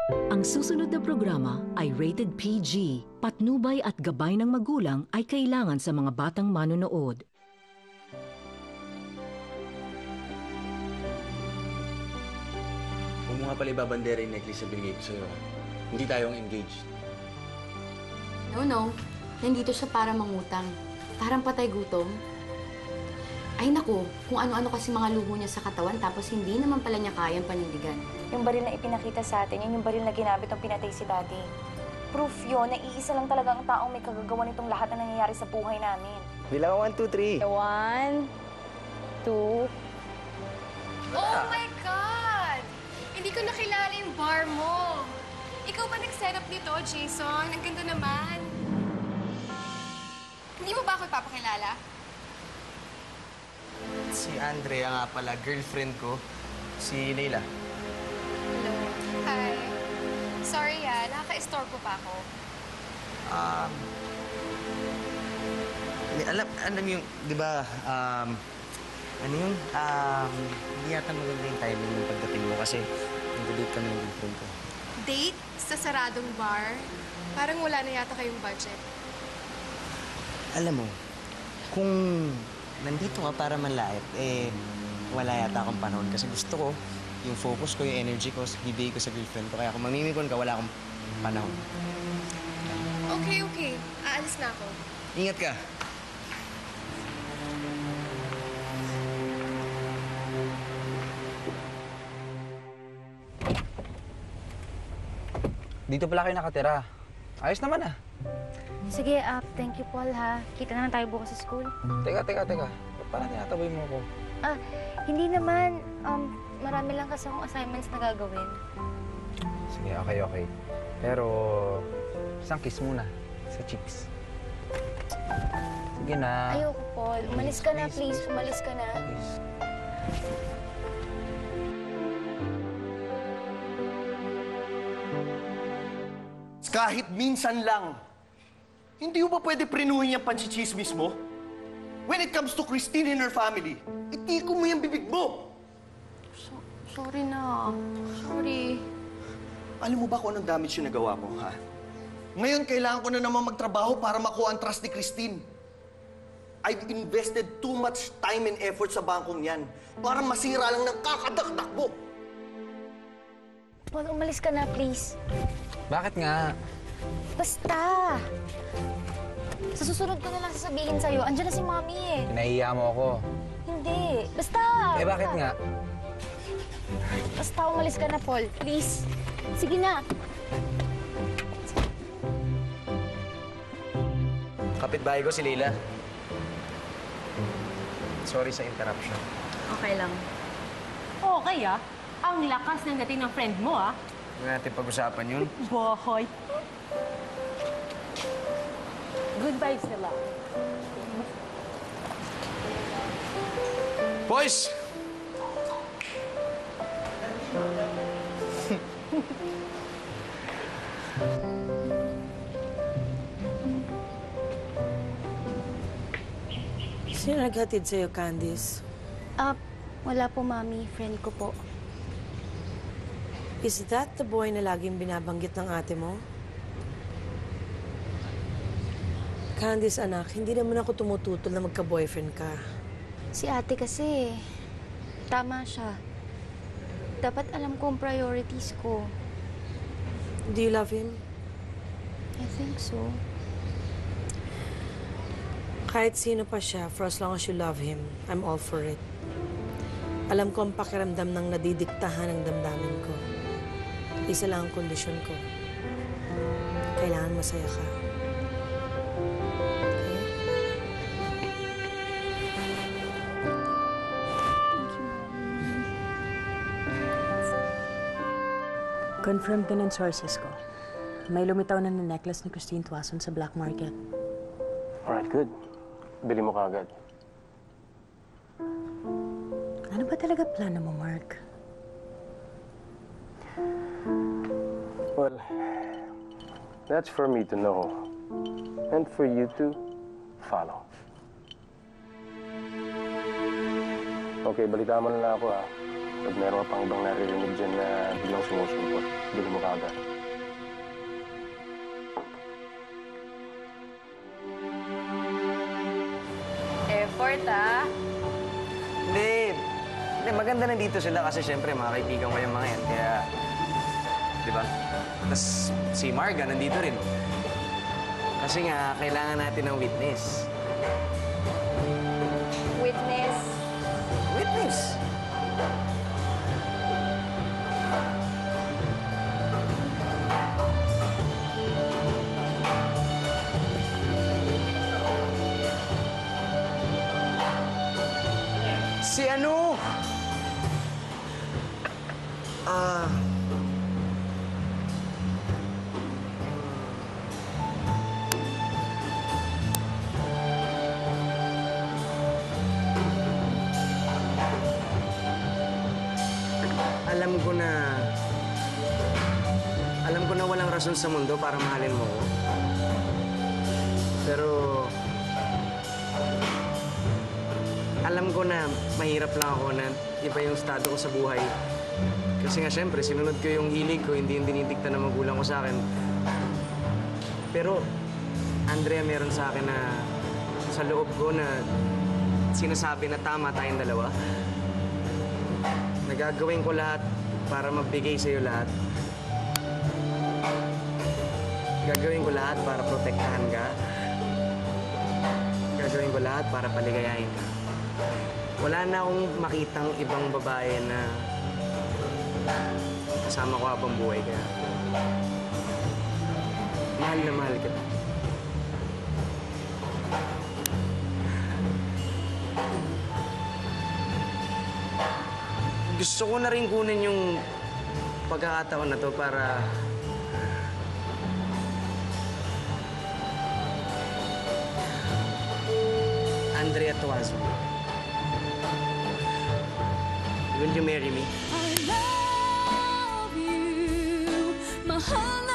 Ang susunod na programa ay rated PG. Patnubay at gabay ng magulang ay kailangan sa mga batang manonood. Kung mo nga pala ibabandera yung necklace na binigay ko sa'yo, hindi tayong engaged. No. Nandito siya para mangutang. Parang patay gutom. Ay naku, kung ano-ano kasi mga luho niya sa katawan tapos hindi naman pala niya kayang panindigan. Yung baril na ipinakita sa atin, yun yung baril na ginamit ng pinatay si Daddy. Proof yun na iisa lang talaga ang taong may kagagawa nitong lahat na nangyayari sa buhay namin. Bilang 1, 2, 3. 1, 2... Oh my God! Hindi ko nakilala yung bar mo. Ikaw ba nag-set up nito, Jason? Ang ganda naman. Hindi mo ba ako ipapakilala? Si Andrea nga pala, girlfriend ko, si Leila. Hello. Hi. Sorry nakaka-istorbo pa ako. Alam yung, di ba, hindi yata maganda yung timing yung pagdating mo kasi nag-date kami ng girlfriend ko. Date sa saradong bar? Parang wala na yata kayong budget. Alam mo, kung nandito ka para manlait, wala yata akong panahon kasi gusto ko, yung focus ko, yung energy ko, bibigay ko sa girlfriend ko. Kaya kung mamimikon ka, wala akong panahon. Okay. Aalis na ako. Ingat ka. Dito pala kayo nakatira. Ayos naman ah. Sige, thank you, Paul, ha. Kita na lang tayo bukas sa school. Teka. Ba't parang tinataboy mo ako? Hindi naman. Marami lang kasi akong assignments na gagawin. Sige, okay. Pero, isang kiss muna sa cheeks. Sige na. Ayoko, Paul. Umalis ka na, please. Umalis ka na. Please. Kahit minsan lang, hindi mo ba pwede prinuhin yung pansichismis mo? When it comes to Christine and her family, itiko mo yung bibig mo! Sorry na. Sorry. Alam mo ba kung anong damage yung nagawa mo, ha? Ngayon, kailangan ko na naman magtrabaho para makuha ang trust ni Christine. I've invested too much time and effort sa bangkong yan para masira lang ng kakadakdak mo. Paul, umalis ka na, please. Bakit nga? Basta! Sa susunod ko na lang sasabihin sa'yo, andyan na si Mami eh. Pinahiya mo ako. Hindi. Basta! Bakit nga? Basta umalis ka na, Paul. Please. Sige na. Kapitbahay ko si Leila. Sorry sa interruption. Okay lang. Okay ang lakas ng dating ng friend mo Huwag natin pag-usapan yun. Boy. Good vibes nila. Boys! Sino naghatid sa'yo, Candice? Wala po, Mami. Friend ko po. Is that the boy na laging binabanggit ng ate mo? Candice, anak, hindi naman ako tumututol na magka-boyfriend ka. Si ate kasi, tama siya. Dapat alam ko ang priorities ko. Do you love him? I think so. Kahit sino pa siya, for as long as you love him, I'm all for it. Alam ko ang pakiramdam ng nadidiktahan ng damdamin ko. Isa lang ang kondisyon ko. Kailangan masaya ka. Okay? Confirmed din ng sources ko. May lumitaw na necklace ni Christine Tuason sa black market. Alright, good. Bili mo kaagad. Ano ba talaga plano mo, Mark? Well, that's for me to know. And for you to follow. Okay, balitaan mo na lang ako, ha? Pag meron ka pang ibang naririnig dyan na biglang sumusumpot, bili mo kaagad. Effort, ah. Hindi. Hindi, maganda nandito sila kasi syempre mga kaibigan ko yung mga yan. Kaya, di ba? Tapos si Marga nandito rin. Kasi nga, kailangan natin ng witness. Witness. Witness? Si ano? Alam ko na walang rason sa mundo para mahalin mo ko. Pero alam ko na mahirap lang ako na iba yung estado ko sa buhay. Kasi nga syempre, sinunod ko yung hilig ko, hindi yung dinidikta ng magulang ko sa akin. Pero, Andrea, meron sa akin na sa loob ko na sinasabi na tama tayong dalawa. Nagagawin ko lahat para magbigay sa'yo lahat. Gagawin ko lahat para protektahan ka. Gagawin ko lahat para paligayahin ka. Wala na akong makitang ibang babae na kasama ko habang buhay ka. Mahal na mahal kita. Gusto ko na rin kunin yung pagkakataon na to para Andrea Tuazo. Will you marry me? I love you, mahal